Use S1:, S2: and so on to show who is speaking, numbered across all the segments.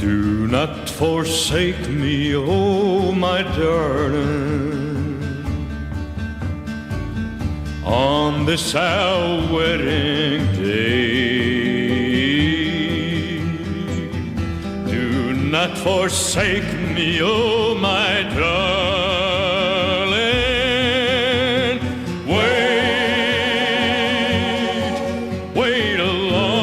S1: Do not forsake me, oh my darling, on this our wedding day. Do not forsake me, oh my darling. Wait alone.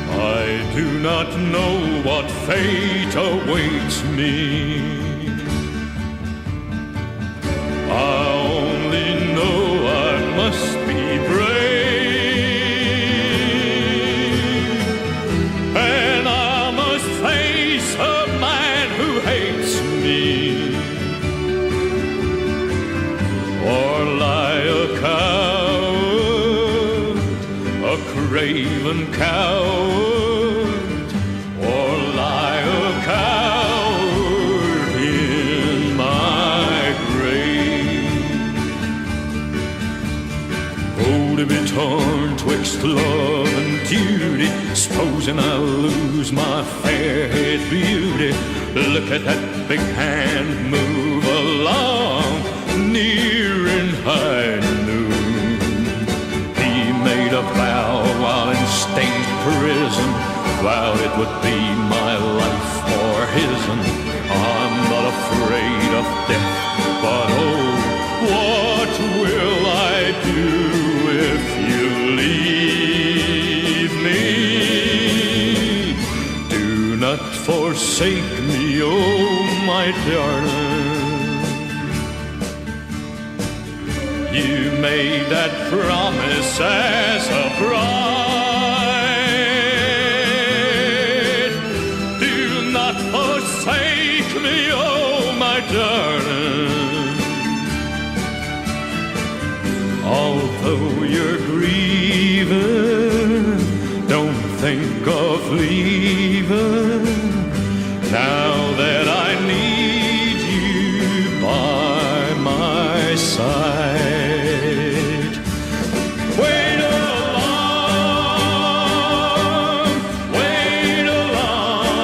S1: I do not know what fate awaits me. I only know I must be brave, and I must face a man who hates me, or lie a coward, a craven coward, or lie a coward in my grave. just love and duty. Supposing I lose my fair-haired beauty, look at that big hand move along, near and high noon. He made a vow while in state prison, vowed it would be my life or his'n. I'm not afraid of death, but oh, what will I do if you leave me? Do not forsake me, oh my darling. You made that promise as a bride. Do not forsake me, oh my darling. Although you're grieving, don't think of leaving, now that I need you by my side. Wait along, wait along,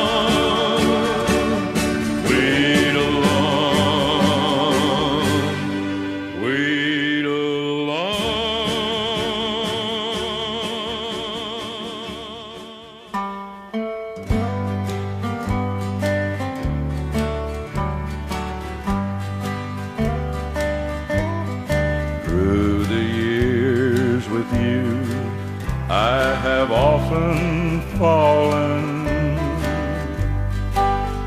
S1: wait along, wait along. Through the years with you, I have often fallen.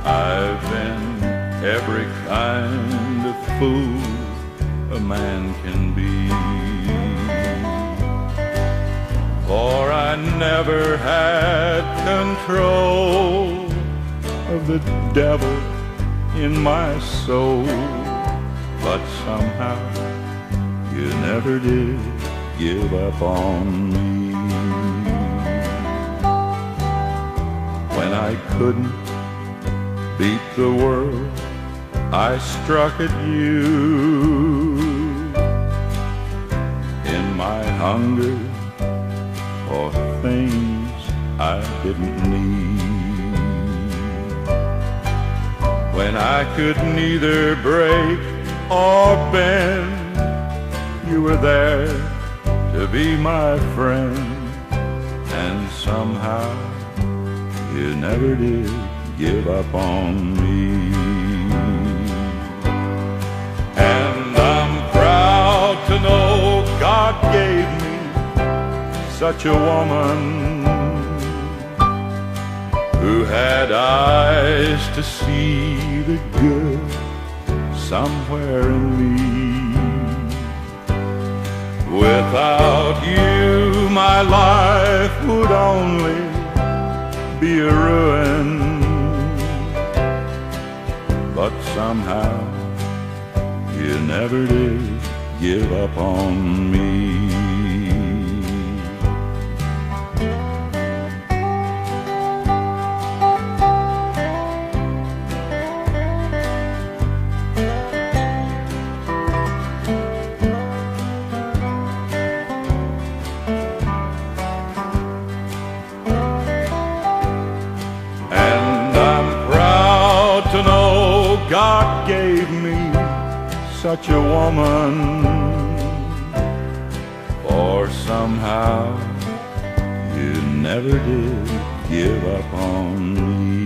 S1: I've been every kind of fool a man can be, for I never had control of the devil in my soul. But somehow you never did give up on me. When I couldn't beat the world, I struck at you. In my hunger for things I didn't need, when I could neither break or bend, you were there to be my friend. And somehow you never did give up on me. And I'm proud to know God gave me such a woman who had eyes to see the good somewhere in me. Without you, my life would only be a ruin. But somehow you never did give up on me. To know God gave me such a woman, for somehow you never did give up on me.